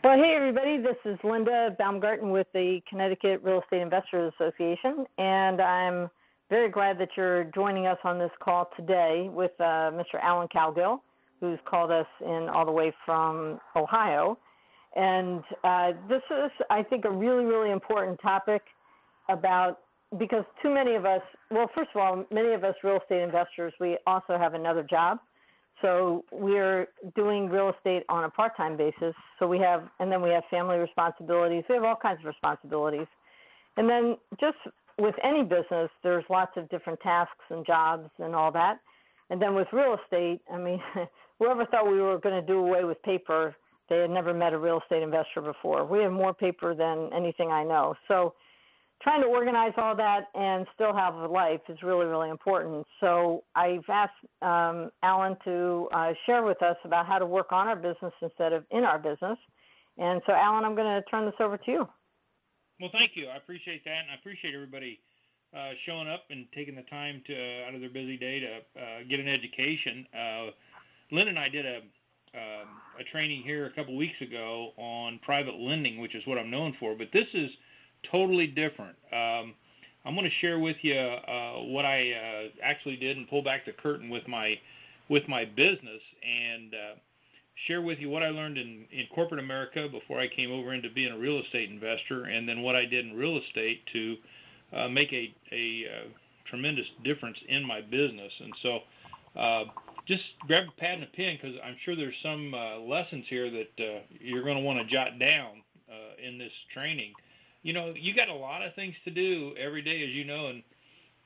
Well, hey, everybody. This is Linda Baumgarten with the Connecticut Real Estate Investors Association, and I'm very glad that you're joining us on this call today with Mr. Alan Cowgill, who's called us in all the way from Ohio. And this is, I think, a really, really important topic because too many of us, well, first of all, many of us real estate investors, we also have another job. So we're doing real estate on a part-time basis. So and then we have family responsibilities. We have all kinds of responsibilities. And then just with any business, there's lots of different tasks and jobs and all that. And then with real estate, I mean, whoever thought we were going to do away with paper, they had never met a real estate investor before. We have more paper than anything I know. So trying to organize all that and still have a life is really, really important. So I've asked Alan to share with us about how to work on our business instead of in our business. And so, Alan, I'm going to turn this over to you. Well, thank you. I appreciate that, and I appreciate everybody showing up and taking the time out of their busy day to get an education. Lynn and I did a training here a couple weeks ago on private lending, which is what I'm known for, but this is totally different. I'm going to share with you what I actually did and pull back the curtain with my business and share with you what I learned in corporate America before I came over into being a real estate investor, and then what I did in real estate to make a tremendous difference in my business. And so just grab a pad and a pen, because I'm sure there's some lessons here that you're going to want to jot down in this training. You know, you got a lot of things to do every day, as you know, and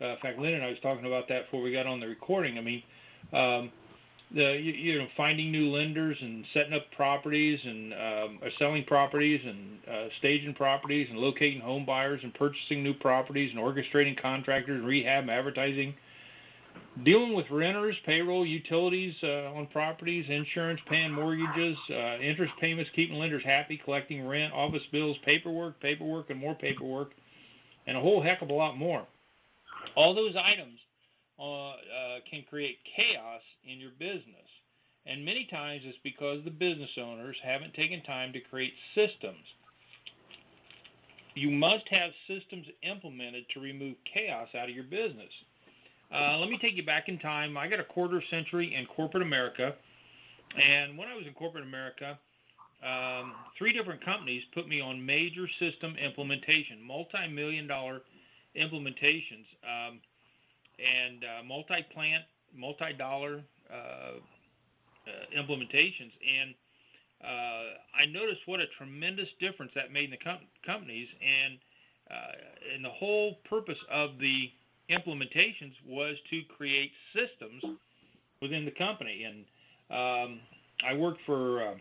in fact, Lynn and I was talking about that before we got on the recording. I mean, finding new lenders and setting up properties and selling properties and staging properties and locating home buyers and purchasing new properties and orchestrating contractors, rehab, advertising, dealing with renters, payroll, utilities on properties, insurance, paying mortgages, interest payments, keeping lenders happy, collecting rent, office bills, paperwork, and more paperwork, and a whole heck of a lot more. All those items can create chaos in your business. And many times it's because the business owners haven't taken time to create systems. You must have systems implemented to remove chaos out of your business. Let me take you back in time. I got a quarter century in corporate America, and when I was in corporate America, 3 different companies put me on major system implementation, multi-million-dollar implementations, and multi-plant, multi-dollar implementations. And I noticed what a tremendous difference that made in the companies, and the whole purpose of the implementations was to create systems within the company. And I worked for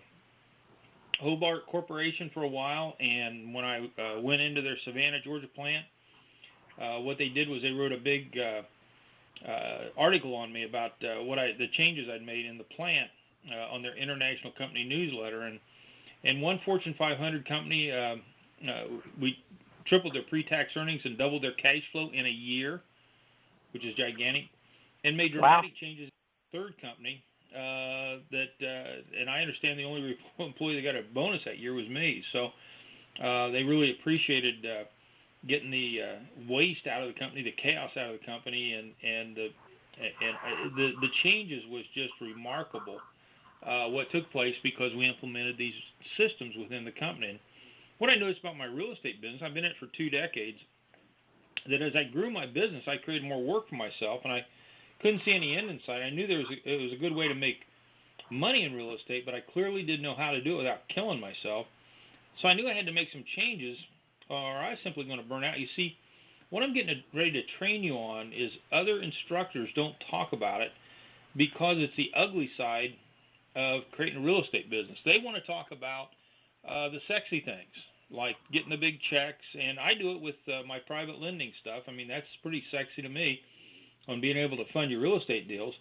Hobart Corporation for a while, and when I went into their Savannah, Georgia plant, what they did was they wrote a big article on me about the changes I'd made in the plant on their international company newsletter. And one Fortune 500 company, we tripled their pre-tax earnings and doubled their cash flow in a year, which is gigantic, and made dramatic changes in the third company and I understand the only employee that got a bonus that year was me. So they really appreciated getting the waste out of the company, the chaos out of the company, and the changes was just remarkable what took place because we implemented these systems within the company. And what I noticed about my real estate business, I've been in it for 2 decades, that as I grew my business, I created more work for myself, and I couldn't see any end in sight. I knew it was a good way to make money in real estate, but I clearly didn't know how to do it without killing myself. So I knew I had to make some changes, or I was simply going to burn out. You see, what I'm getting ready to train you on is other instructors don't talk about it because it's the ugly side of creating a real estate business. They want to talk about the sexy things, like getting the big checks, and I do it with my private lending stuff. I mean, that's pretty sexy to me on being able to fund your real estate deals.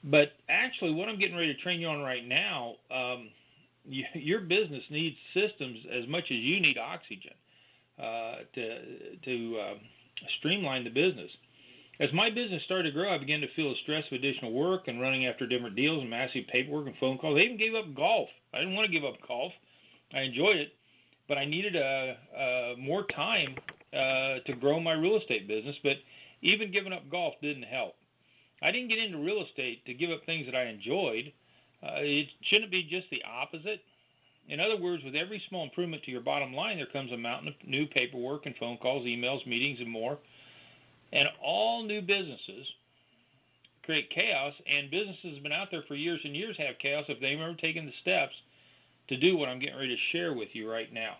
But actually, what I'm getting ready to train you on right now, your business needs systems as much as you need oxygen to streamline the business. As my business started to grow, I began to feel the stress of additional work and running after different deals and massive paperwork and phone calls. I even gave up golf. I didn't want to give up golf. I enjoyed it, but I needed more time to grow my real estate business. But even giving up golf didn't help. I didn't get into real estate to give up things that I enjoyed. It shouldn't be just the opposite. In other words, with every small improvement to your bottom line, there comes a mountain of new paperwork and phone calls, emails, meetings, and more. And all new businesses create chaos, and businesses that have been out there for years and years have chaos if they've ever taken the steps to do what I'm getting ready to share with you right now.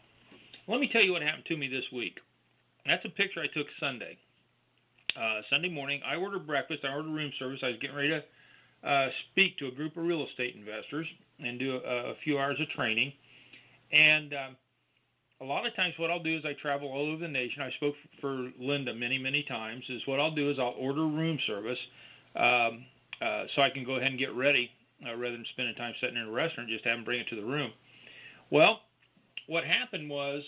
Let me tell you what happened to me this week. That's a picture I took Sunday. Sunday morning, I ordered breakfast, I ordered room service. I was getting ready to speak to a group of real estate investors and do a few hours of training. And a lot of times what I'll do is I travel all over the nation. I spoke for Linda many, many times. Is what I'll do is I'll order room service so I can go ahead and get ready rather than spending time sitting in a restaurant, just have them bring it to the room. Well, what happened was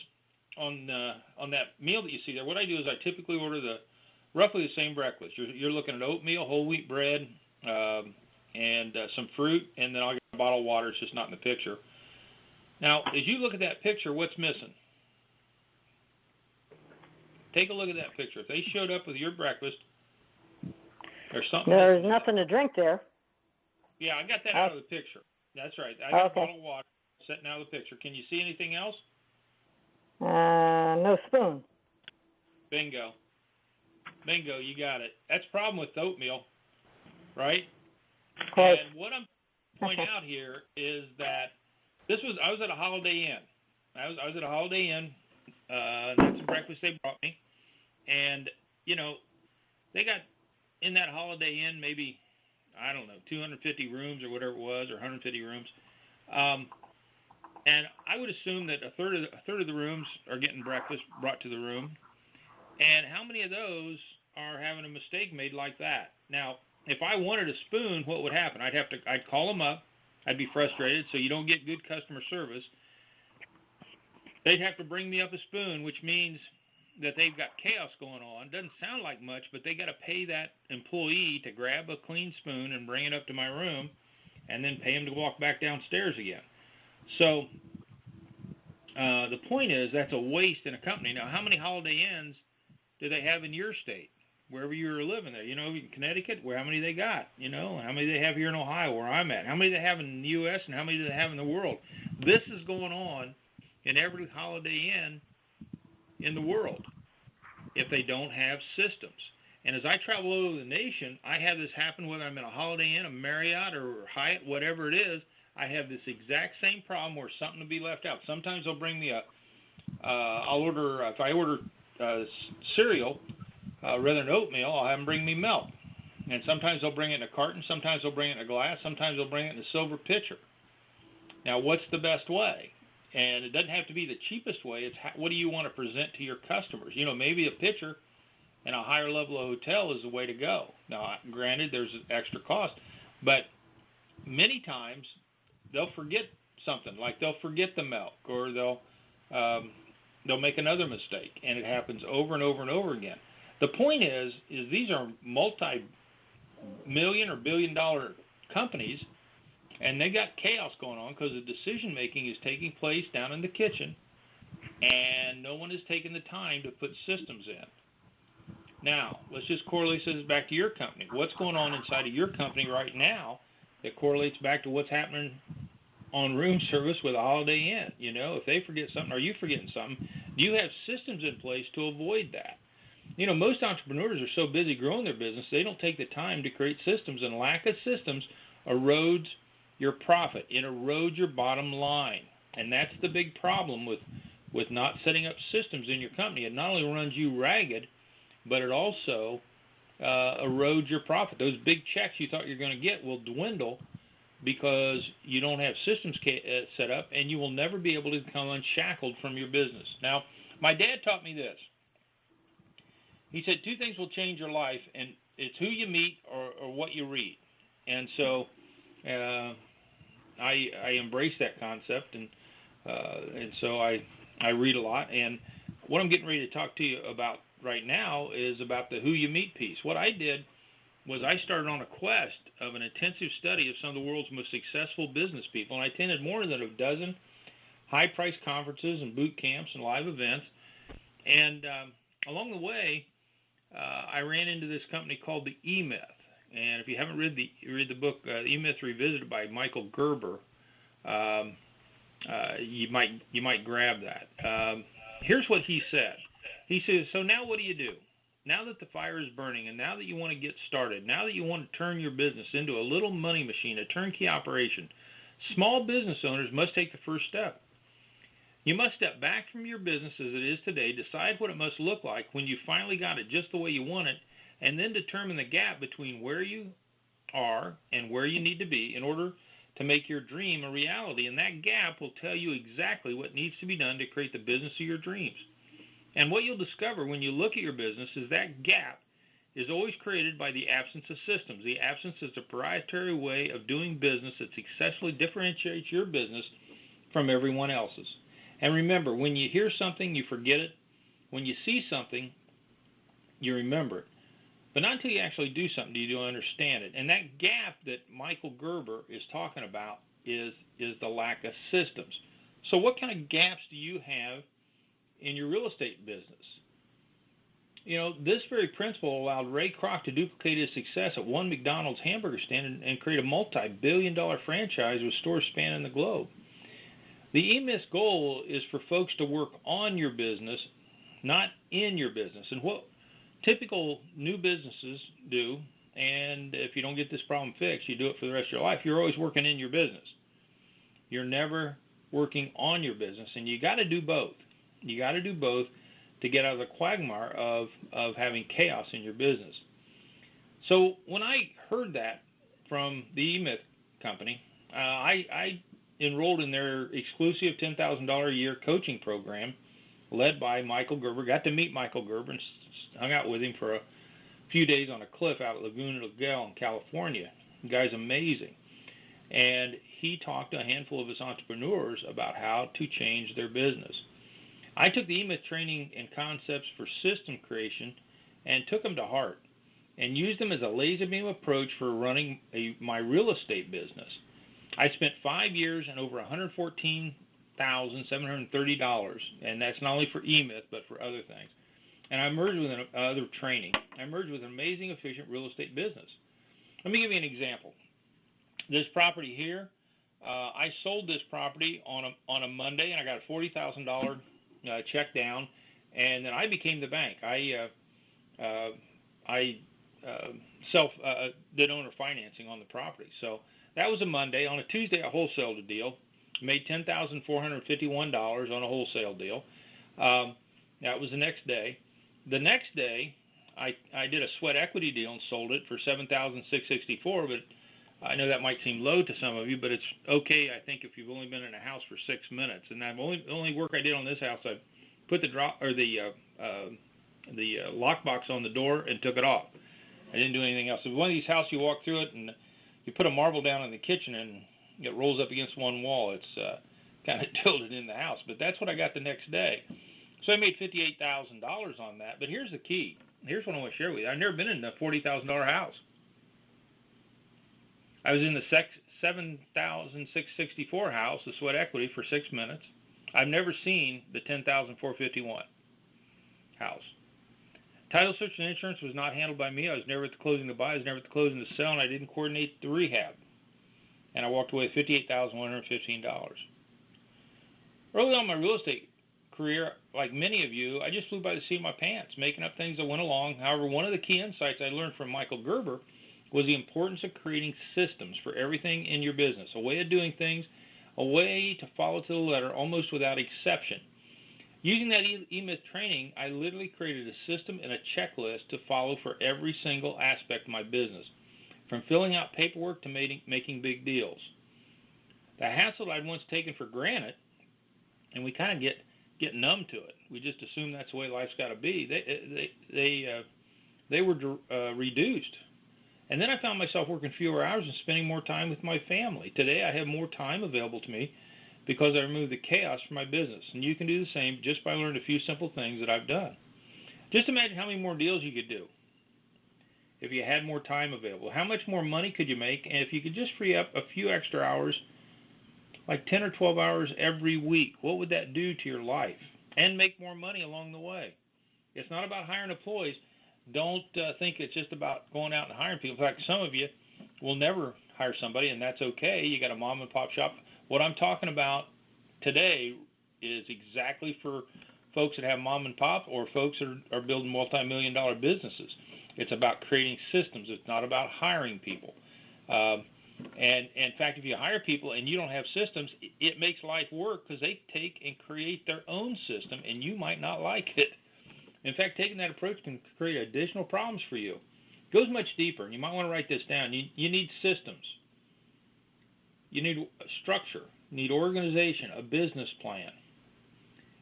on that meal that you see there, what I do is I typically order roughly the same breakfast. You're looking at oatmeal, whole wheat bread, and some fruit, and then I'll get a bottle of water. It's just not in the picture. Now, as you look at that picture, what's missing? Take a look at that picture. If they showed up with your breakfast, there's something. There's nothing to drink there. Yeah, I got that out of the picture. That's right. I got a bottle of water sitting out of the picture. Can you see anything else? No spoon. Bingo. Bingo, you got it. That's the problem with oatmeal, right? Close. And what I'm pointing out here is that I was at a Holiday Inn. I was at a Holiday Inn. That's the breakfast they brought me. And, they got in that Holiday Inn maybe, I don't know, 250 rooms or whatever it was, or 150 rooms. And I would assume that a third of the rooms are getting breakfast brought to the room. And how many of those are having a mistake made like that? Now, if I wanted a spoon, what would happen? I'd call them up. I'd be frustrated, so you don't get good customer service. They'd have to bring me up a spoon, which means that they've got chaos going on. Doesn't sound like much, but they got to pay that employee to grab a clean spoon and bring it up to my room, and then pay him to walk back downstairs again. So the point is that's a waste in a company. Now, how many Holiday Inns do they have in your state, wherever you're living there? In Connecticut, how many they got? How many they have here in Ohio, where I'm at? How many they have in the U.S. and how many do they have in the world? This is going on in every Holiday Inn in the world if they don't have systems. And as I travel all over the nation, I have this happen whether I'm in a Holiday Inn, a Marriott, or Hyatt, whatever it is. I have this exact same problem where something will be left out. Sometimes they'll bring me if I order cereal rather than oatmeal, I'll have them bring me milk. And sometimes they'll bring it in a carton, sometimes they'll bring it in a glass, sometimes they'll bring it in a silver pitcher. Now, what's the best way? And it doesn't have to be the cheapest way. It's what do you want to present to your customers? Maybe a pitcher in a higher level of hotel is the way to go. Now, granted, there's an extra cost, but many times they'll forget something, like they'll forget the milk, or they'll make another mistake, and it happens over and over and over again. The point is these are multi-million or billion-dollar companies, and they got chaos going on because the decision-making is taking place down in the kitchen, and no one is taking the time to put systems in. Now, let's just correlate this back to your company. What's going on inside of your company right now that correlates back to what's happening on room service with a Holiday Inn? If they forget something or you forgetting something, do you have systems in place to avoid that? Most entrepreneurs are so busy growing their business, they don't take the time to create systems, and lack of systems erodes your profit. It erodes your bottom line. And that's the big problem with not setting up systems in your company. It not only runs you ragged, but it also erodes your profit. Those big checks you thought you're going to get will dwindle because you don't have systems set up, and you will never be able to become unshackled from your business. Now, my dad taught me this. He said 2 things will change your life, and it's who you meet or what you read. And so I embrace that concept, and so I read a lot. And what I'm getting ready to talk to you about right now is about the who you meet piece. What I did was I started on a quest of an intensive study of some of the world's most successful business people, and I attended more than a dozen high-priced conferences and boot camps and live events. And along the way, I ran into this company called the E-Myth. And if you haven't read the book E-Myth Revisited by Michael Gerber, you might grab that. Here's what he said. He says, so now what do you do? Now that the fire is burning, and now that you want to get started, now that you want to turn your business into a little money machine, a turnkey operation, small business owners must take the first step. You must step back from your business as it is today, decide what it must look like when you finally got it just the way you want it, and then determine the gap between where you are and where you need to be in order to make your dream a reality. And that gap will tell you exactly what needs to be done to create the business of your dreams. And what you'll discover when you look at your business is that gap is always created by the absence of systems. The absence is a proprietary way of doing business that successfully differentiates your business from everyone else's. And remember, when you hear something, you forget it. When you see something, you remember it. But not until you actually do something do you understand it. And that gap that Michael Gerber is talking about is the lack of systems. So what kind of gaps do you have in your real estate business? You know, this very principle allowed Ray Kroc to duplicate his success at one McDonald's hamburger stand and create a multi-billion-dollar franchise with stores spanning the globe. The E-Myth's goal is for folks to work on your business, not in your business. And what typical new businesses do, and if you don't get this problem fixed, you do it for the rest of your life, you're always working in your business. You're never working on your business, and you got to do both. You got to do both to get out of the quagmire of having chaos in your business. So when I heard that from the E-Myth company, I enrolled in their exclusive $10,000 a year coaching program led by Michael Gerber. Got to meet Michael Gerber and hung out with him for a few days on a cliff out at Laguna Niguel in California. The guy's amazing. And he talked to a handful of his entrepreneurs about how to change their business. I took the E-Myth training and concepts for system creation and took them to heart and used them as a laser beam approach for running my real estate business. I spent 5 years and over $114,730, and that's not only for E-Myth but for other things. And I merged with other training. I merged with an amazing, efficient real estate business. Let me give you an example. This property here, I sold this property on a Monday, and I got a $40,000 check down, and then I became the bank. I did owner financing on the property. So that was a Monday. On a Tuesday, I wholesaled a deal, made $10,451 on a wholesale deal. That was the next day. The next day, I did a sweat equity deal and sold it for $7,664, but I know that might seem low to some of you, but it's okay, I think, if you've only been in a house for 6 minutes. And the only work I did on this house, I put the lockbox on the door and took it off. I didn't do anything else. It was one of these houses, you walk through it and you put a marble down in the kitchen and it rolls up against one wall. It's kind of tilted in the house. But that's what I got the next day. So I made $58,000 on that. But here's the key. Here's what I want to share with you. I've never been in a $40,000 house. I was in the $7,664 house, the sweat equity, for 6 minutes. I've never seen the $10,451 house. Title search and insurance was not handled by me. I was never at the closing to buy. I was never at the closing to sell, and I didn't coordinate the rehab. And I walked away with $58,115. Early on in my real estate career, like many of you, I just flew by the seat of my pants, making up things that went along. However, one of the key insights I learned from Michael Gerber was the importance of creating systems for everything in your business, a way of doing things, a way to follow to the letter almost without exception. Using that E-Myth training, I literally created a system and a checklist to follow for every single aspect of my business, from filling out paperwork to making big deals. The hassle that I'd once taken for granted, and we kind of get numb to it. We just assume that's the way life's got to be. They were reduced. And then I found myself working fewer hours and spending more time with my family. Today I have more time available to me because I removed the chaos from my business. And you can do the same just by learning a few simple things that I've done. Just imagine how many more deals you could do if you had more time available. How much more money could you make? And if you could just free up a few extra hours like 10 or 12 hours every week. What would that do to your life? And make more money along the way. It's not about hiring employees. Don't think it's just about going out and hiring people. In fact, some of you will never hire somebody, and that's okay. You got a mom and pop shop. What I'm talking about today is exactly for folks that have mom and pop or folks that are building multi-million-dollar businesses. It's about creating systems. It's not about hiring people. And in fact, if you hire people and you don't have systems, it makes life work because they take and create their own system, and you might not like it. In fact, taking that approach can create additional problems for you. It goes much deeper, and you might want to write this down. You need systems. You need structure. You need organization, a business plan.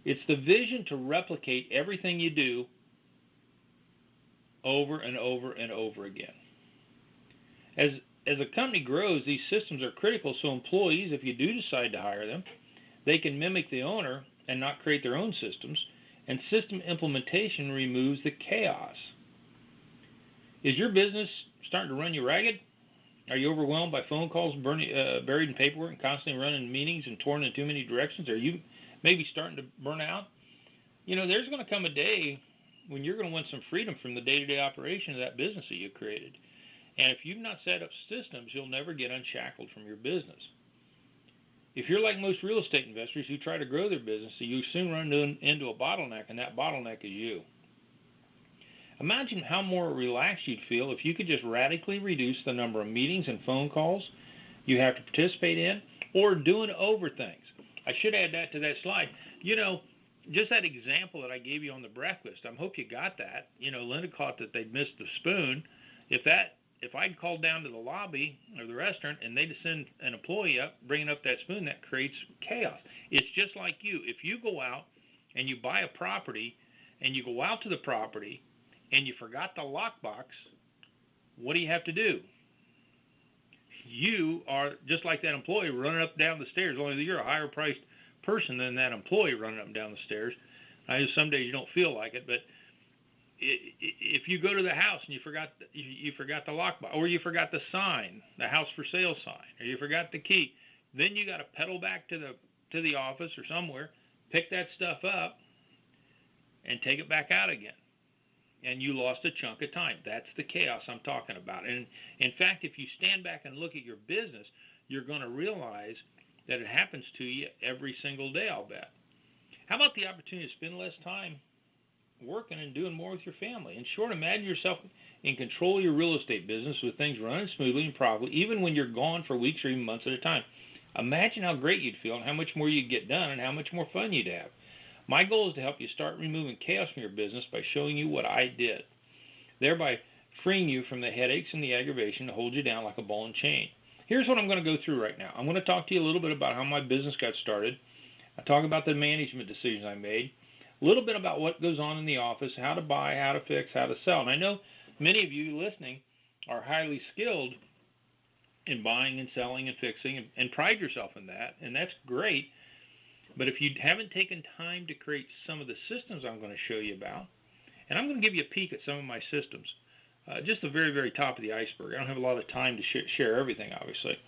It's the vision to replicate everything you do over and over and over again. As a company grows, these systems are critical, so employees, if you do decide to hire them, they can mimic the owner and not create their own systems, and system implementation removes the chaos. Is your business starting to run you ragged? Are you overwhelmed by phone calls, buried in paperwork, and constantly running meetings and torn in too many directions? Are you maybe starting to burn out? You know, there's going to come a day when you're going to want some freedom from the day-to-day operation of that business that you created. And if you've not set up systems, you'll never get unshackled from your business. If you're like most real estate investors who try to grow their business, you soon run into a bottleneck, and that bottleneck is you. Imagine how more relaxed you'd feel if you could just radically reduce the number of meetings and phone calls you have to participate in or doing over things. I should add that to that slide. You know, just that example that I gave you on the breakfast, I hope you got that. You know, Linda caught that they'd missed the spoon. If I'd called down to the lobby or the restaurant and they'd send an employee up, bringing up that spoon, that creates chaos. It's just like you. If you go out and you buy a property and you go out to the property and you forgot the lockbox, what do you have to do? You are just like that employee running up and down the stairs, only you're a higher priced person than that employee running up and down the stairs. I know some days you don't feel like it, but if you go to the house and you forgot the lockbox, or you forgot the sign, the house for sale sign, or you forgot the key, then you got to pedal back to the office or somewhere, pick that stuff up, and take it back out again. And you lost a chunk of time. That's the chaos I'm talking about. And in fact, if you stand back and look at your business, you're going to realize that it happens to you every single day, I'll bet. How about the opportunity to spend less time working and doing more with your family? In short, imagine yourself in control of your real estate business with things running smoothly and properly, even when you're gone for weeks or even months at a time. Imagine how great you'd feel and how much more you'd get done and how much more fun you'd have. My goal is to help you start removing chaos from your business by showing you what I did, thereby freeing you from the headaches and the aggravation to hold you down like a ball and chain. Here's what I'm going to go through right now. I'm going to talk to you a little bit about how my business got started. I talk about the management decisions I made, a little bit about what goes on in the office, how to buy, how to fix, how to sell. And I know many of you listening are highly skilled in buying and selling and fixing and pride yourself in that, and that's great. But if you haven't taken time to create some of the systems I'm going to show you about, and I'm going to give you a peek at some of my systems, just the very, very top of the iceberg. I don't have a lot of time to share everything, obviously,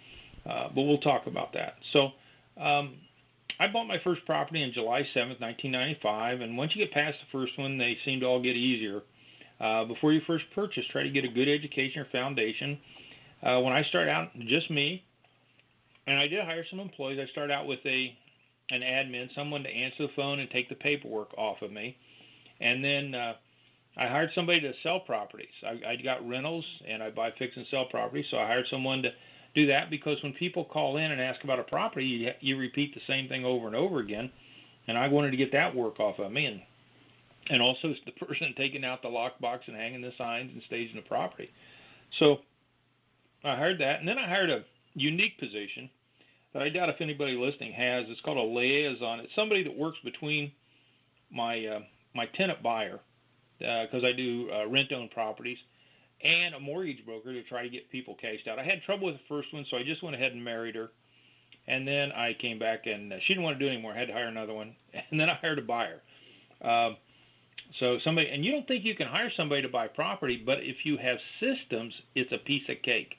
but we'll talk about that. So I bought my first property on July 7th, 1995, and once you get past the first one, they seem to all get easier. Before you first purchase, try to get a good education or foundation. When I started out, just me, and I did hire some employees. I started out with an admin, someone to answer the phone and take the paperwork off of me. And then I hired somebody to sell properties. I got rentals, and I buy, fix, and sell properties, so I hired someone to do that, because when people call in and ask about a property, you repeat the same thing over and over again, and I wanted to get that work off of me, and also the person taking out the lockbox and hanging the signs and staging the property. So I hired that, and then I hired a unique position that I doubt if anybody listening has. It's called a liaison. It's somebody that works between my tenant buyer, because I do rent-own properties, and a mortgage broker to try to get people cashed out. I had trouble with the first one, so I just went ahead and married her. And then I came back, and she didn't want to do it anymore. I had to hire another one. And then I hired a buyer. So somebody, and you don't think you can hire somebody to buy property, but if you have systems, it's a piece of cake.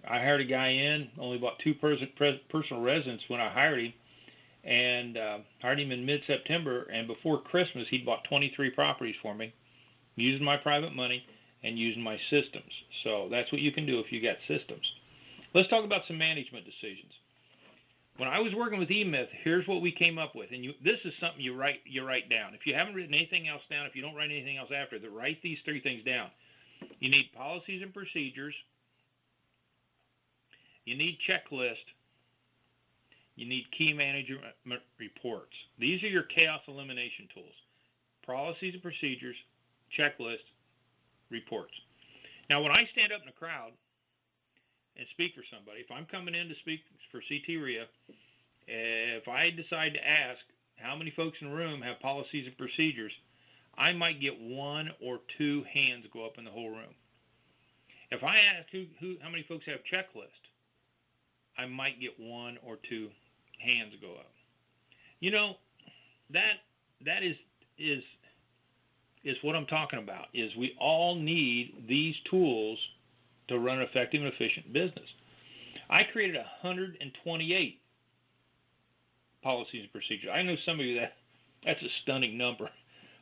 I hired a guy in, only bought two personal residents when I hired him, and hired him in mid-September, and before Christmas he'd bought 23 properties for me, using my private money and using my systems. So that's what you can do if you got systems. Let's talk about some management decisions. When I was working with eMyth, here's what we came up with, and this is something you write down. If you haven't written anything else down, if you don't write anything else after that, write these three things down. You need policies and procedures. You need checklist. You need key management reports. These are your chaos elimination tools. Policies and procedures, checklist, reports. Now, when I stand up in a crowd and speak for somebody, if I'm coming in to speak for CT RIA, if I decide to ask how many folks in the room have policies and procedures, I might get one or two hands go up in the whole room. If I ask how many folks have checklist, I might get one or two hands go up. You know, that is what I'm talking about, is we all need these tools to run an effective and efficient business. I created 128 policies and procedures. I know some of you that's a stunning number.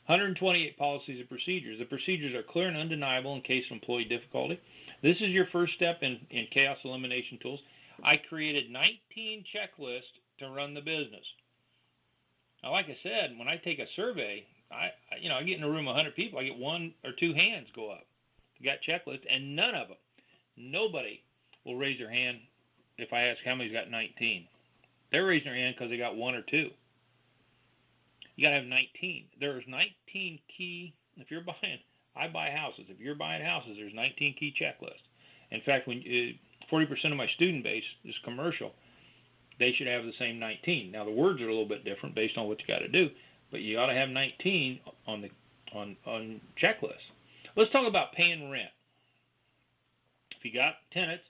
128 policies and procedures. The procedures are clear and undeniable in case of employee difficulty. This is your first step in chaos elimination tools. I created 19 checklists to run the business. Now, like I said, when I take a survey, I get in a room of 100 people, I get one or two hands go up. You got checklists, and none of them, nobody will raise their hand if I ask how many's got 19. They're raising their hand because they got one or two. You got to have 19. There's 19 key, if you're buying, I buy houses. If you're buying houses, there's 19 key checklists. In fact, when 40% of my student base is commercial, they should have the same 19. Now, the words are a little bit different based on what you got to do, but you ought to have 19 on checklists. Let's talk about paying rent. If you got tenants,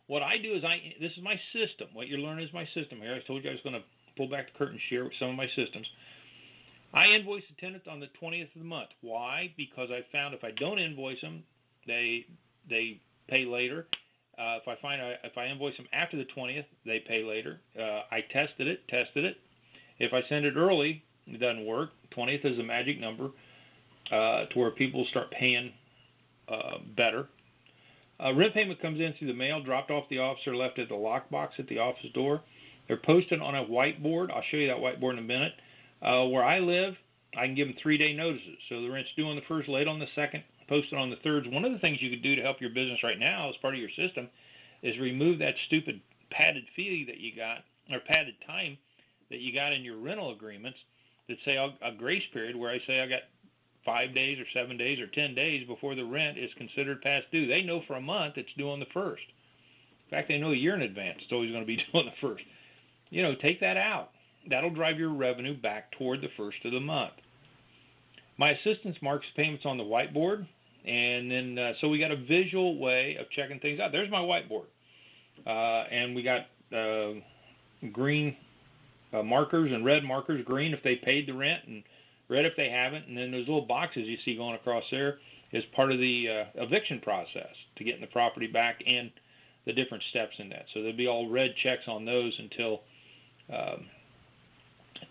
what I do is this is my system. What you're learning is my system here. I told you I was going to pull back the curtain, share with some of my systems. I invoice the tenant on the 20th of the month. Why? Because I found if I don't invoice them, they pay later. If I invoice them after the 20th, they pay later. I tested it. If I send it early, it doesn't work. 20th is a magic number to where people start paying better. Rent payment comes in through the mail, dropped off the office, or left at the lockbox at the office door. They're posted on a whiteboard. I'll show you that whiteboard in a minute. Where I live, I can give them 3-day notices. So the rent's due on the 1st, late on the 2nd, posted on the 3rd. One of the things you could do to help your business right now as part of your system is remove that stupid padded fee that you got, or padded time that you got in your rental agreements that say a grace period where I say I got 5 days or 7 days or 10 days before the rent is considered past due. They know for a month it's due on the 1st. In fact, they know a year in advance it's always going to be due on the 1st. Take that out. That'll drive your revenue back toward the 1st of the month. My assistant marks payments on the whiteboard, and then so we got a visual way of checking things out. There's my whiteboard, and we got green markers and red markers. Green if they paid the rent, and red if they haven't. And then those little boxes you see going across there is part of the eviction process to getting the property back and the different steps in that. So there'll be all red checks on those until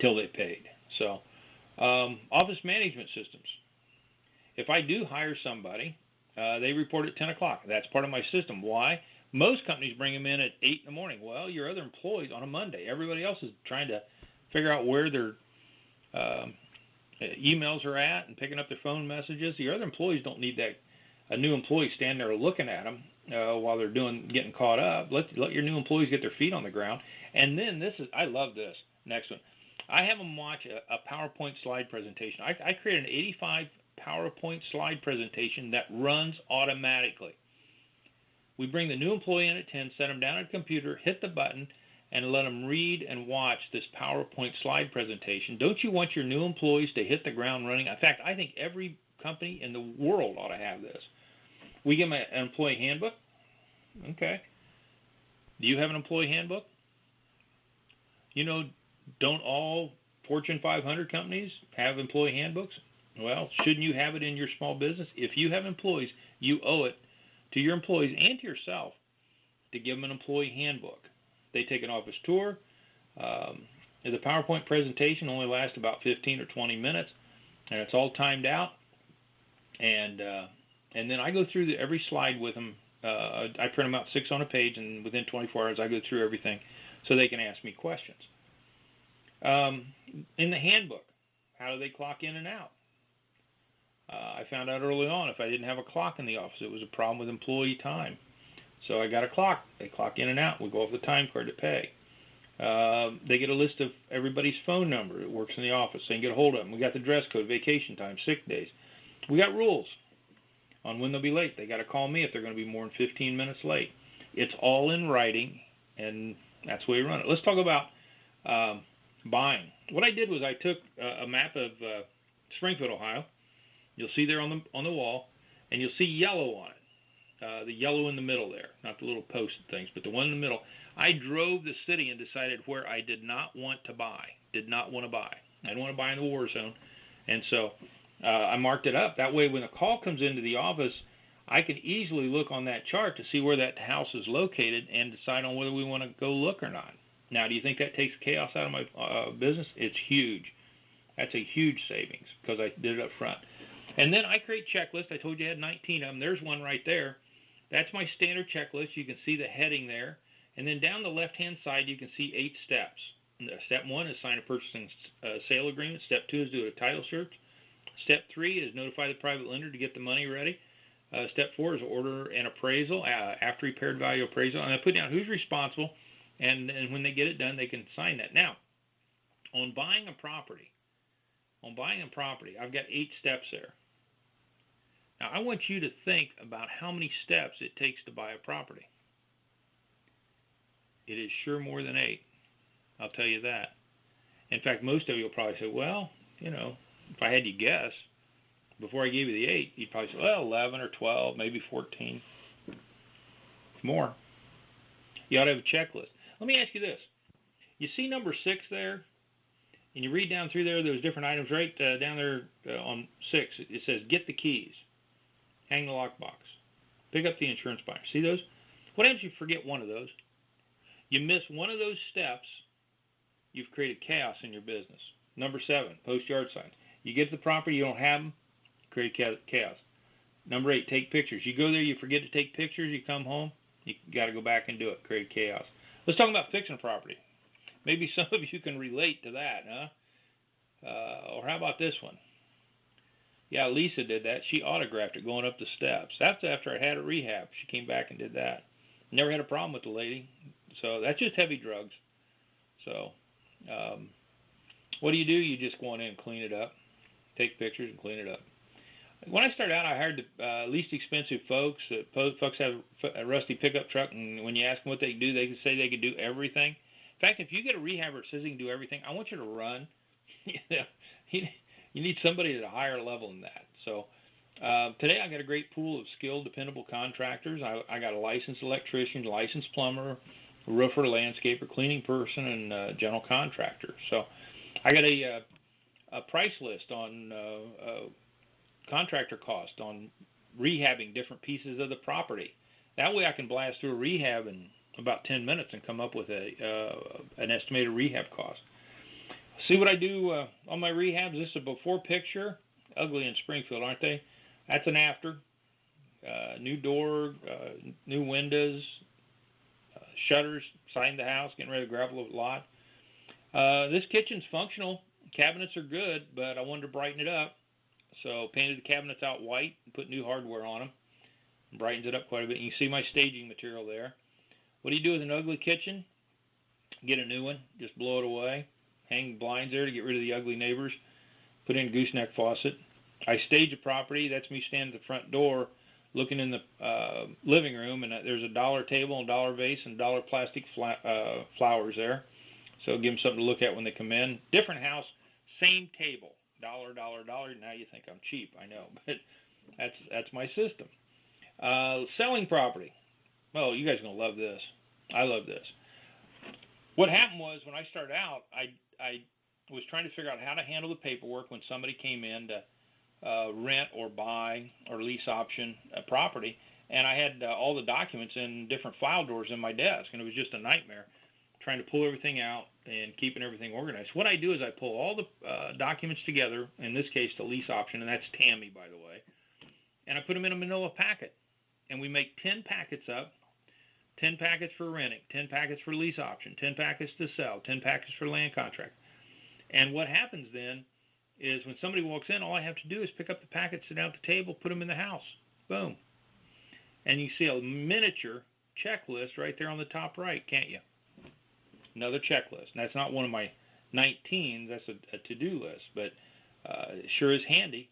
they paid. So office management systems. If I do hire somebody, they report at 10 o'clock. That's part of my system. Why? Most companies bring them in at 8 in the morning. Well, your other employees on a Monday. Everybody else is trying to figure out where their emails are at and picking up their phone messages. Your other employees don't need a new employee standing there looking at them while they're getting caught up. Let your new employees get their feet on the ground. And then I love this next one. I have them watch a PowerPoint slide presentation. I created an 85 PowerPoint slide presentation that runs automatically. We bring the new employee in at 10, set them down at a computer, hit the button, and let them read and watch this PowerPoint slide presentation. Don't you want your new employees to hit the ground running? In fact, I think every company in the world ought to have this. We give them an employee handbook. Okay. Do you have an employee handbook? Don't all Fortune 500 companies have employee handbooks? Well, shouldn't you have it in your small business? If you have employees, you owe it to your employees and to yourself to give them an employee handbook. They take an office tour. The PowerPoint presentation only lasts about 15 or 20 minutes, and it's all timed out. And then I go through every slide with them. I print them out 6 on a page, and within 24 hours I go through everything so they can ask me questions. In the handbook, how do they clock in and out? I found out early on if I didn't have a clock in the office, it was a problem with employee time. So I got a clock. They clock in and out. We go off the time card to pay. They get a list of everybody's phone number that works in the office. They can get a hold of them. We got the dress code, vacation time, sick days. We got rules on when they'll be late. They got to call me if they're going to be more than 15 minutes late. It's all in writing, and that's the way we run it. Let's talk about buying. What I did was I took a map of Springfield, Ohio. You'll see there on the wall, and you'll see yellow on it. The yellow in the middle there, not the little post things, but the one in the middle. I drove the city and decided where I did not want to buy. I didn't want to buy in the war zone. And so I marked it up. That way when a call comes into the office, I can easily look on that chart to see where that house is located and decide on whether we want to go look or not. Now, do you think that takes chaos out of my business? It's huge. That's a huge savings because I did it up front. And then I create checklists. I told you I had 19 of them. There's one right there. That's my standard checklist. You can see the heading there. And then down the left-hand side, you can see 8 steps. Step 1 is sign a purchase and sale agreement. Step 2 is do a title search. Step 3 is notify the private lender to get the money ready. Step 4 is order an appraisal, after repaired value appraisal. And I put down who's responsible, and when they get it done, they can sign that. Now, on buying a property, I've got 8 steps there. Now, I want you to think about how many steps it takes to buy a property. It is sure more than 8. I'll tell you that. In fact, most of you will probably say, well, if I had you guess, before I gave you the 8, you'd probably say, well, 11 or 12, maybe 14. More. You ought to have a checklist. Let me ask you this. You see number 6 there? And you read down through there, those different items right down there on 6. It says, get the keys. Hang the lockbox. Pick up the insurance binder. See those? What happens if you forget one of those? You miss one of those steps, you've created chaos in your business. Number 7, post yard signs. You get the property, you don't have them, create chaos. Number 8, take pictures. You go there, you forget to take pictures, you come home, you got to go back and do it, create chaos. Let's talk about fixing a property. Maybe some of you can relate to that, huh? Or how about this one? Yeah, Lisa did that. She autographed it going up the steps. That's after I had it rehab. She came back and did that. Never had a problem with the lady. So that's just heavy drugs. So what do? You just go on in and clean it up. Take pictures and clean it up. When I started out, I hired the least expensive folks. Folks have a rusty pickup truck, and when you ask them what they can do, they can say they can do everything. In fact, if you get a rehabber that says he can do everything, I want you to run. You need somebody at a higher level than that. So today I got a great pool of skilled, dependable contractors. I got a licensed electrician, licensed plumber, roofer, landscaper, cleaning person, and general contractor. So I got a price list on contractor cost on rehabbing different pieces of the property. That way I can blast through a rehab in about 10 minutes and come up with an estimated rehab cost. See what I do on my rehabs? This is a before picture. Ugly in Springfield, aren't they? That's an after. New door, new windows, shutters, signed the house, getting ready to gravel the lot. This kitchen's functional. Cabinets are good, but I wanted to brighten it up. So painted the cabinets out white and put new hardware on them. Brightens it up quite a bit. You can see my staging material there. What do you do with an ugly kitchen? Get a new one. Just blow it away. Hang blinds there to get rid of the ugly neighbors. Put in a gooseneck faucet. I stage a property. That's me standing at the front door looking in the living room, and there's a dollar table and dollar vase and dollar plastic flowers there. So give them something to look at when they come in. Different house, same table. Dollar, dollar, dollar. Now you think I'm cheap. I know, but that's my system. Selling property. Oh, you guys are going to love this. I love this. What happened was when I started out, I was trying to figure out how to handle the paperwork when somebody came in to rent or buy or lease option a property. and I had all the documents in different file drawers in my desk, and it was just a nightmare trying to pull everything out and keeping everything organized. What I do is I pull all the documents together, in this case the lease option, and that's Tammy, by the way, and I put them in a manila packet, and we make 10 packets up, 10 packets for renting, 10 packets for lease option, 10 packets to sell, 10 packets for land contract. And what happens then is when somebody walks in, all I have to do is pick up the packets, sit down at the table, put them in the house. Boom. And you see a miniature checklist right there on the top right, can't you? Another checklist. And that's not one of my 19, that's a to-do list, but it sure is handy.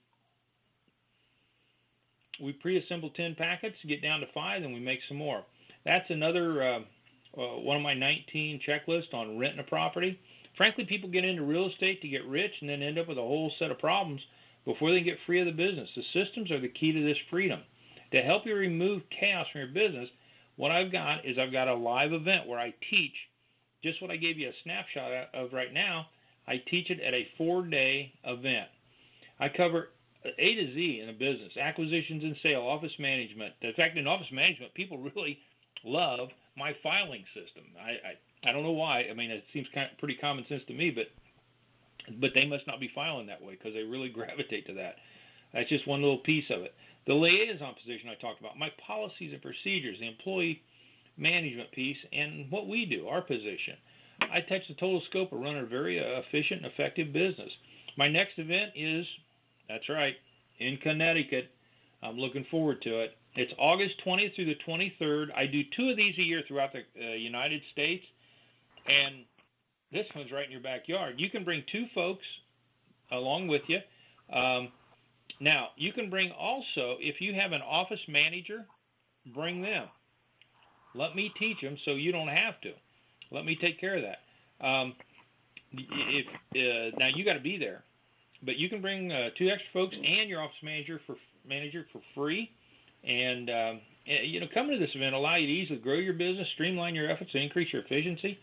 We pre-assemble 10 packets, get down to 5, and we make some more. That's another one of my 19 checklists on renting a property. Frankly, people get into real estate to get rich and then end up with a whole set of problems before they get free of the business. The systems are the key to this freedom. To help you remove chaos from your business, what I've got is I've got a live event where I teach just what I gave you a snapshot of right now. I teach it at a 4-day event. I cover A to Z in a business: acquisitions and sale, office management. In fact, in office management, people really love my filing system. I don't know why. I mean, it seems pretty common sense to me, but they must not be filing that way because they really gravitate to that. That's just one little piece of it. The liaison position I talked about, my policies and procedures, the employee management piece, and what we do, our position. I touch the total scope of running a very efficient and effective business. My next event is, that's right, in Connecticut. I'm looking forward to it. It's August 20th through the 23rd. I do 2 of these a year throughout the United States, and this one's right in your backyard. You can bring 2 folks along with you. Now, you can bring also, if you have an office manager, bring them. Let me teach them so you don't have to. Let me take care of that. Now, you got to be there, but you can bring 2 extra folks and your office manager for free. And coming to this event will allow you to easily grow your business, streamline your efforts, and increase your efficiency.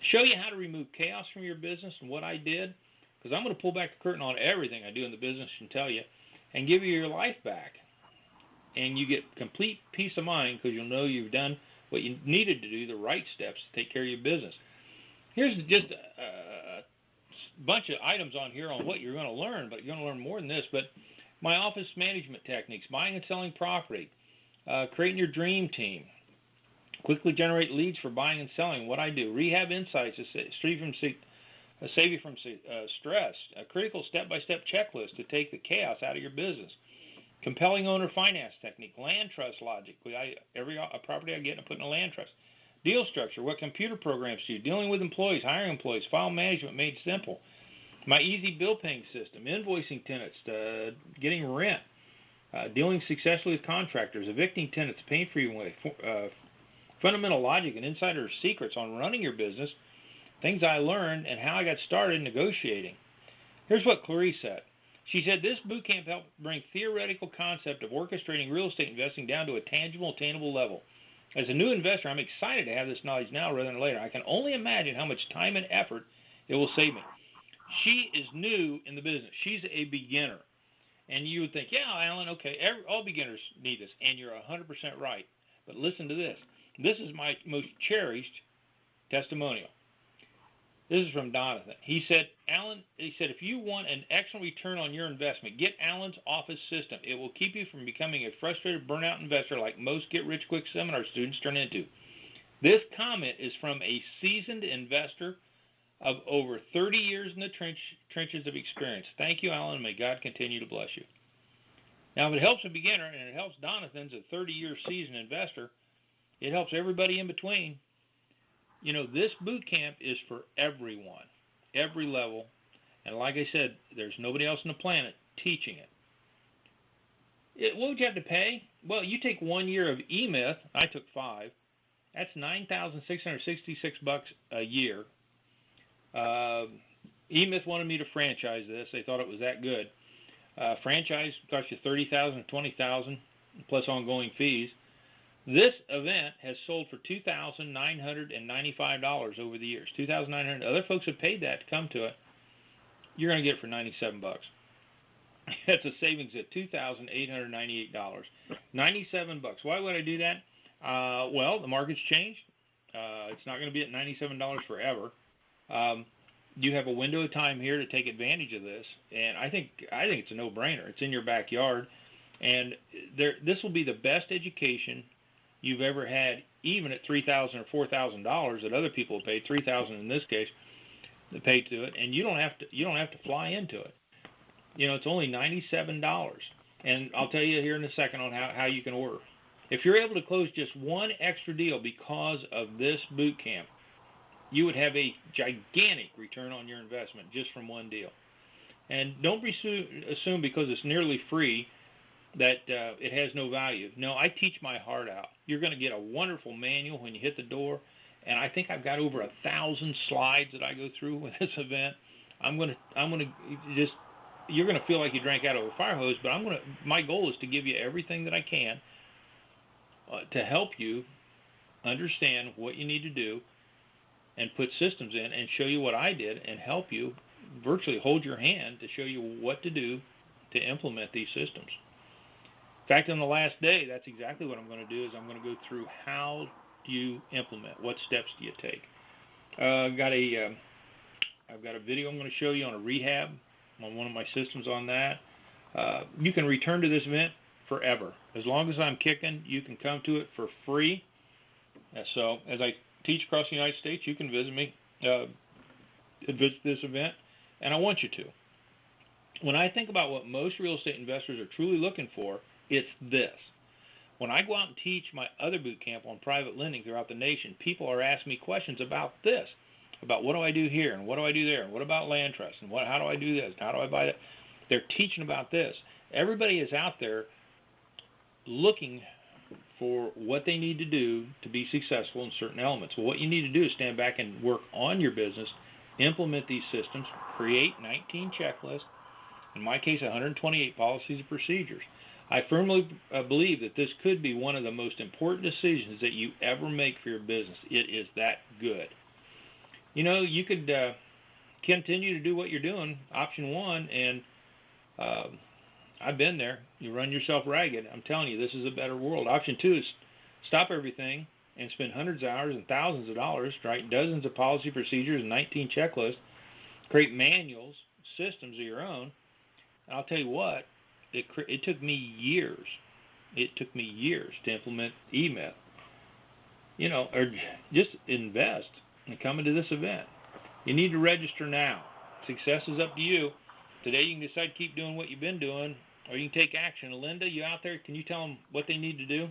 Show you how to remove chaos from your business and what I did, because I'm going to pull back the curtain on everything I do in the business and tell you, and give you your life back. And you get complete peace of mind because you'll know you've done what you needed to do, the right steps to take care of your business. Here's just a bunch of items on here on what you're going to learn, but you're going to learn more than this. But my office management techniques, buying and selling property, creating your dream team, quickly generate leads for buying and selling, what I do, rehab insights to save you from stress, a critical step-by-step checklist to take the chaos out of your business, compelling owner finance technique, land trust logic. Every property I get, I put in a land trust. Deal structure, what computer programs do, dealing with employees, hiring employees, file management made simple. My easy bill paying system, invoicing tenants, getting rent, dealing successfully with contractors, evicting tenants the pain-free way, fundamental logic and insider secrets on running your business, things I learned, and how I got started negotiating. Here's what Clarice said. She said, this boot camp helped bring theoretical concept of orchestrating real estate investing down to a tangible, attainable level. As a new investor, I'm excited to have this knowledge now rather than later. I can only imagine how much time and effort it will save me. She is new in the business. She's a beginner. And you would think, yeah, Alan, okay, all beginners need this. And you're 100% right. But listen to this. This is my most cherished testimonial. This is from Donathan. He said, Alan, if you want an excellent return on your investment, get Alan's office system. It will keep you from becoming a frustrated burnout investor like most get-rich-quick seminar students turn into. This comment is from a seasoned investor of over 30 years in the trenches of experience. Thank you, Alan, and may God continue to bless you. Now, if it helps a beginner and it helps Donathan's a 30-year seasoned investor, it helps everybody in between. You know, this boot camp is for everyone, every level, and like I said, there's nobody else on the planet teaching it. What would you have to pay? Well, you take 1 year of eMyth. I took 5. That's $9,666 a year. eMyth wanted me to franchise this. They thought it was that good. Franchise cost you $30,000, $20,000 plus ongoing fees. This event has sold for $2,995 over the years. $2,900. Other folks have paid that to come to it. You're going to get it for $97. That's a savings of $2,898, $97. Why would I do that? Well, the market's changed. It's not going to be at $97 forever. You have a window of time here to take advantage of this, and I think it's a no-brainer. It's in your backyard, and this will be the best education you've ever had, even at $3,000 or $4,000 that other people paid, $3,000 in this case, that paid to it, and you don't have to fly into it. It's only $97, and I'll tell you here in a second on how you can order. If you're able to close just one extra deal because of this boot camp, you would have a gigantic return on your investment just from one deal. And don't assume because it's nearly free that it has no value. No, I teach my heart out. You're going to get a wonderful manual when you hit the door, and I think I've got over 1,000 slides that I go through with this event. You're going to feel like you drank out of a fire hose, but my goal is to give you everything that I can to help you understand what you need to do and put systems in and show you what I did and help you virtually hold your hand to show you what to do to implement these systems. In fact, on the last day, that's exactly what I'm going to do. Is I'm going to go through how do you implement, what steps do you take. I've got a video I'm going to show you on a rehab on one of my systems on that. You can return to this event forever. As long as I'm kicking, you can come to it for free. So as I teach across the United States, you can visit me, visit this event, and I want you to. When I think about what most real estate investors are truly looking for, it's this. When I go out and teach my other boot camp on private lending throughout the nation, people are asking me questions about this, about what do I do here and what do I do there and what about land trust and how do I do this and how do I buy that. They're teaching about this. Everybody is out there looking for what they need to do to be successful in certain elements. Well, what you need to do is stand back and work on your business, implement these systems, create 19 checklists, in my case 128 policies and procedures. I firmly believe that this could be one of the most important decisions that you ever make for your business. It is that good. You could continue to do what you're doing, option one, and I've been there. You run yourself ragged. I'm telling you, this is a better world. Option two is stop everything and spend hundreds of hours and thousands of dollars, write dozens of policy procedures and 19 checklists, create manuals, systems of your own. And I'll tell you what, it took me years. It took me years to implement email. Or just invest and come into this event. You need to register now. Success is up to you. Today you can decide to keep doing what you've been doing, or you can take action. Linda, you out there? Can you tell them what they need to do?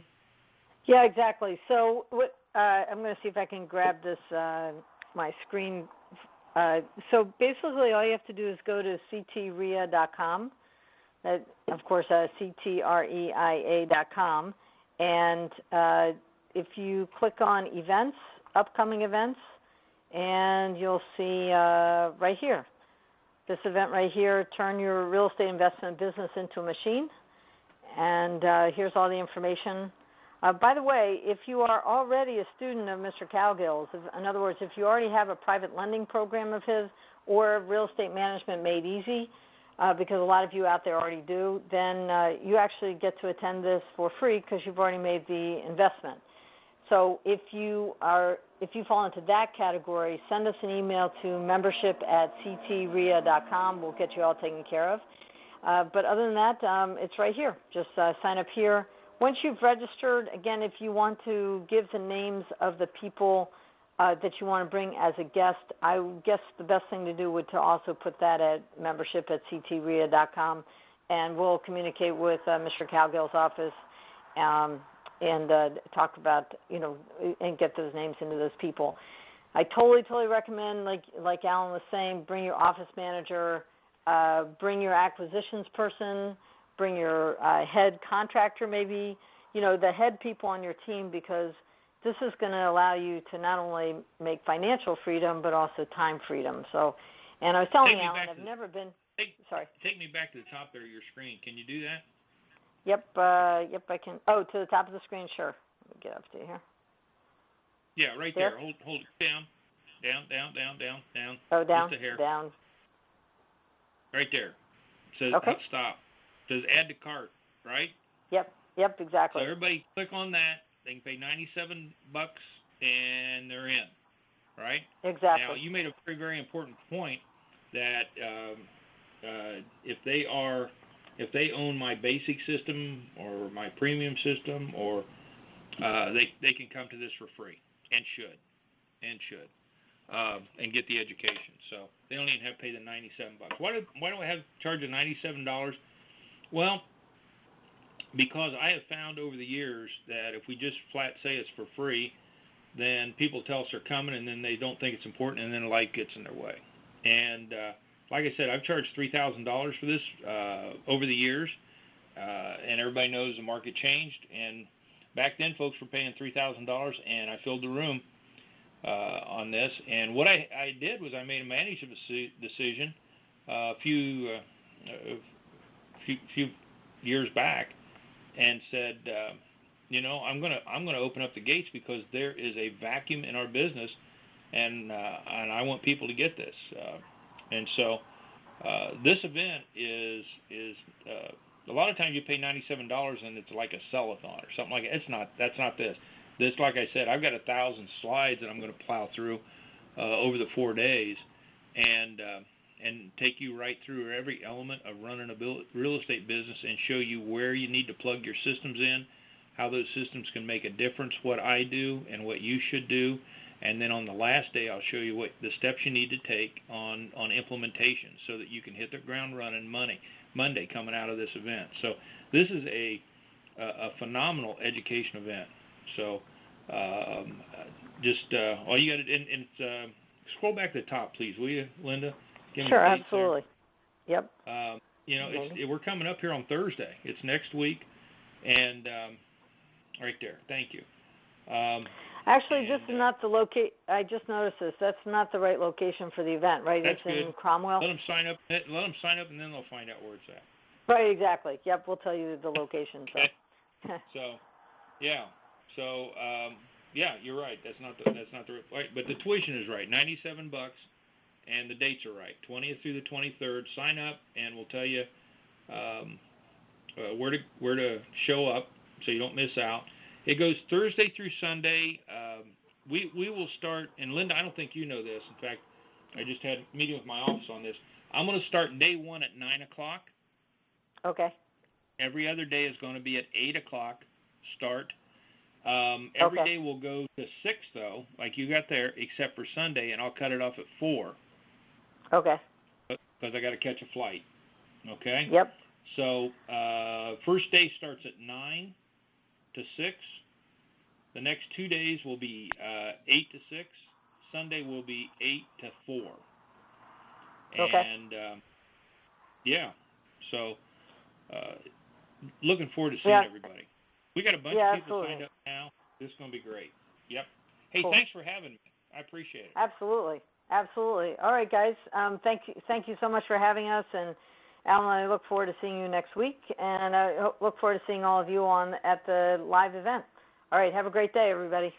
Yeah, exactly. So I'm going to see if I can grab this, my screen. So basically all you have to do is go to ctrea.com. Of course, ctreia.com. And if you click on events, upcoming events, and you'll see right here, this event right here, turn your real estate investment business into a machine. And here's all the information. By the way, if you are already a student of Mr. Cowgill's, in other words, if you already have a private lending program of his or real estate management made easy, because a lot of you out there already do, then you actually get to attend this for free because you've already made the investment. So if you fall into that category, send us an email to membership@ctrea.com. We'll get you all taken care of. But other than that, it's right here. Just sign up here. Once you've registered, again, if you want to give the names of the people that you want to bring as a guest, I guess the best thing to do would to also put that at membership@ctrea.com, and we'll communicate with Mr. Cowgill's office and talk about, and get those names into those people. I totally recommend, like Alan was saying, bring your office manager, bring your acquisitions person, bring your head contractor maybe, the head people on your team, because this is going to allow you to not only make financial freedom, but also time freedom. So, and I was telling Alan, I've never been, sorry. Take me back to the top there of your screen. Can you do that? Yep, I can. Oh, to the top of the screen, sure. Let me get up to here. Yeah, right there. Hold it down. Down. Oh, down, just a hair. down. Right there. Says Okay. stop. Says add to cart, right? Yep, exactly. So everybody click on that. They can pay $97 and they're in, right? Exactly. Now you made a very, very important point that if they own my basic system or my premium system, or they can come to this for free and should and get the education. So they don't even have to pay the $97. Why do I have to charge the $97? Well, because I have found over the years that if we just flat say it's for free, then people tell us they're coming, and then they don't think it's important, and then life gets in their way. And like I said, I've charged $3,000 for this over the years, and everybody knows the market changed. And back then, folks were paying $3,000, and I filled the room on this. And what I did was I made a management decision a few years back, and said, I'm gonna open up the gates because there is a vacuum in our business, and I want people to get this. And so this event is a lot of times you pay $97 and it's like a sell-a-thon or something like that. That's not this. This, like I said, I've got 1,000 slides that I'm going to plow through over the 4 days, and take you right through every element of running a real estate business and show you where you need to plug your systems in, how those systems can make a difference, what I do and what you should do. And then on the last day, I'll show you what the steps you need to take on implementation so that you can hit the ground running Monday coming out of this event. So this is a phenomenal education event. So just all you got to, and scroll back to the top, please, will you, Linda? Sure, absolutely. Yep. We're coming up here on Thursday. It's next week, and right there. Thank you. Actually, this is not the I just noticed this. That's not the right location for the event, right? That's it's good. in Cromwell. Let them sign up. and then they'll find out where it's at. Right, exactly. Yep, we'll tell you the location. Okay. So, yeah. So, yeah, you're right. That's not the right. But the tuition is right. $97. And the dates are right, 20th through the 23rd. Sign up, and we'll tell you where to show up so you don't miss out. It goes Thursday through Sunday. We will start, and Linda, I don't think you know this. In fact, I just had a meeting with my office on this. I'm going to start day one at 9 o'clock. Okay. Every other day is going to be at 8 o'clock start. Every day will go to 6, though, like you got there, except for Sunday, and I'll cut it off at 4. Okay. Because I got to catch a flight. Okay? Yep. So first day starts at 9 to 6. The next 2 days will be 8 to 6. Sunday will be 8 to 4. Okay. And, yeah. So looking forward to seeing everybody. We got a bunch of people signed up now. This is going to be great. Yep. Hey, cool. Thanks for having me. I appreciate it. Absolutely. All right, guys. Thank you so much for having us. And Alan, I look forward to seeing you next week, and I look forward to seeing all of you at the live event. All right, have a great day, everybody.